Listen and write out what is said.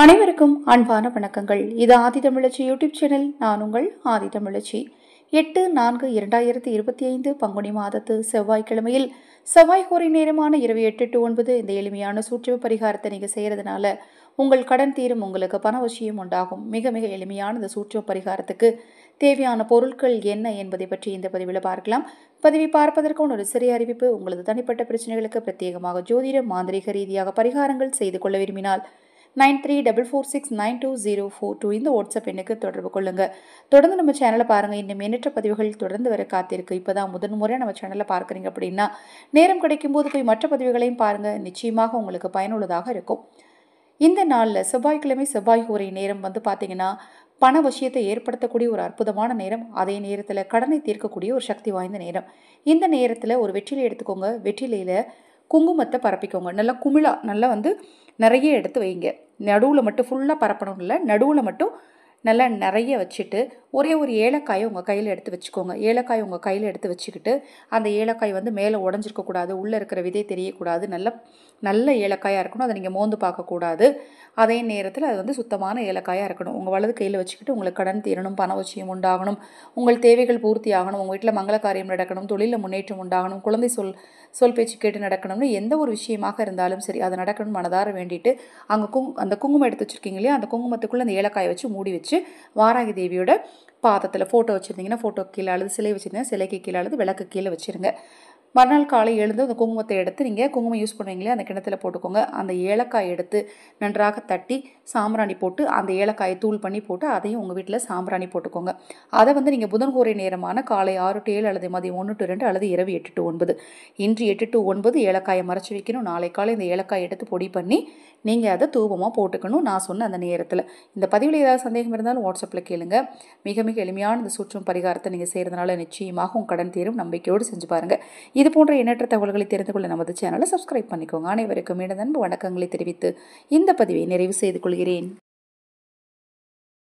அனைவருக்கும் அன்பான வணக்கங்கள். இது ஆதிதமிழச்சி யூடியூப் சேனல். நான் உங்கள் ஆதிதமிழச்சி. 8/4/2025 பங்குனி மாதத்து செவ்வாய்க்கிழமையில் செவ்வாய்கோரை நேரமான இரவு 8 to 9 இந்த எளிமையான சூட்சும பரிகாரத்தை நீங்கள் செய்கிறதுனால உங்கள் கடன் தீரும், உங்களுக்கு பணவசியம் உண்டாகும். மிக மிக எளிமையான இந்த சூட்சும பரிகாரத்துக்கு தேவையான பொருட்கள் என்ன என்பதை பற்றி இந்த பதிவில் பார்க்கலாம். பதிவை பார்ப்பதற்கு ஒரு சிறிய அறிவிப்பு. உங்களது தனிப்பட்ட பிரச்சனைகளுக்கு பிரத்யேகமாக ஜோதிட மாந்திரிக ரீதியாக பரிகாரங்கள் செய்து கொள்ள விரும்பினால் 9344692042 இந்த வாட்ஸ்அப் எண்ணுக்கு தொடர்பு கொள்ளுங்க. தொடர்ந்து நம்ம சேனலை பாருங்க. இன்னும் எண்ணற்ற பதிவுகள் தொடர்ந்து வர காத்திருக்கு. இப்போதான் முதன்முறை நம்ம சேனலை பார்க்குறீங்க அப்படின்னா நேரம் கிடைக்கும் போது போய் மற்ற பதிவுகளையும் பாருங்க. நிச்சயமாக உங்களுக்கு பயனுள்ளதாக இருக்கும். இந்த நாளில் செவ்வாய்க்கிழமை செவ்வாய் ஹோரை நேரம் பார்த்தீங்கன்னா பண வசியத்தை ஏற்படுத்தக்கூடிய ஒரு அற்புதமான நேரம். அதே நேரத்தில் கடனை தீர்க்கக்கூடிய ஒரு சக்தி வாய்ந்த நேரம். இந்த நேரத்தில் ஒரு வெற்றிலை எடுத்துக்கோங்க. வெற்றிலையில் குங்குமத்தை பரப்பிக்கோங்க. நல்லா குமிழா நல்லா நிறைய எடுத்து வைங்க. நடுவில் மட்டும் ஃபுல்லாக பரப்பணும் இல்லை, நடுவில் மட்டும் நல்லா நிறைய வச்சுட்டு ஒரே ஒரு ஏலக்காயை உங்கள் கையில் எடுத்து வச்சுக்கோங்க. ஏலக்காய் உங்கள் கையில் எடுத்து வச்சுக்கிட்டு அந்த ஏலக்காய் மேலே உடஞ்சிருக்கக்கூடாது, உள்ளே இருக்கிற விதை தெரியக்கூடாது. நல்ல ஏலக்காயாக இருக்கணும். அதை நீங்கள் மோந்து பார்க்கக்கூடாது. அதே நேரத்தில் அது சுத்தமான ஏலக்காயாக இருக்கணும். உங்கள் வலது கையில் வச்சுக்கிட்டு உங்களுக்கு கடன் தீரணும், பணவசியம் உண்டாகணும், உங்கள் தேவைகள் பூர்த்தி ஆகணும், உங்கள் வீட்டில் மங்கள காரியம் நடக்கணும், தொழிலில் முன்னேற்றம் உண்டாகணும், குழந்தை சொல் பேச்சு கேட்டு நடக்கணும்னு எந்த ஒரு விஷயமாக இருந்தாலும் சரி அது நடக்கணும்னு மனதார வேண்டிட்டு அங்கே அந்த குங்குமம் எடுத்து வச்சுருக்கீங்க இல்லையா, அந்த குங்குமத்துக்குள்ளே அந்த ஏலக்காயை வச்சு மூடி வச்சு வாராகி தேவியோட பாதத்தில் ஃபோட்டோ வச்சுருந்தீங்கன்னா ஃபோட்டோ கீழே அழுது, சிலை வச்சுருந்தீங்கன்னா சிலைக்கு கீழே அழுது, விளக்கு கீழே வச்சுருங்க. மறுநாள் காலை எழுந்து அந்த குங்குமத்தை எடுத்து நீங்கள் குங்குமம் யூஸ் பண்ணுவீங்களே அந்த கிணத்துல போட்டுக்கோங்க. அந்த ஏலக்காய் எடுத்து நன்றாக தட்டி சாம்பிராணி போட்டு அந்த ஏலக்காயை தூள் பண்ணி போட்டு அதையும் உங்கள் வீட்டில் சாம்பிராணி போட்டுக்கோங்க. அதை நீங்கள் புதன்கோரை நேரமான காலை 6 to 7 அல்லது மதியம் 1 to 2 அல்லது இரவு 8 to 9 இன்று 8 to 9 ஏலக்காயை மறைச்சி வைக்கணும். நாளை காலை இந்த ஏலக்காயை எடுத்து பொடி பண்ணி நீங்கள் அதை தூபமாக போட்டுக்கணும். நான் சொன்ன அந்த நேரத்தில். இந்த பதிவில் ஏதாவது சந்தேகம் இருந்தாலும் வாட்ஸ்அப்பில் கேளுங்க. மிக மிக எளிமையான இந்த சூட்சும பரிகாரத்தை நீங்கள் செய்கிறதுனால நிச்சயமாக உங்கள் கடன் தீரும். நம்பிக்கையோடு செஞ்சு பாருங்கள். இது போன்ற எண்ணற்ற தகவல்களை தெரிந்து கொள்ள நமது சேனலை சப்ஸ்கிரைப் பண்ணிக்கோங்க. அனைவருக்கும் மீண்டும் அன்பு வணக்கங்களை தெரிவித்து இந்த பதிவை நிறைவு செய்து கொள்கிறேன்.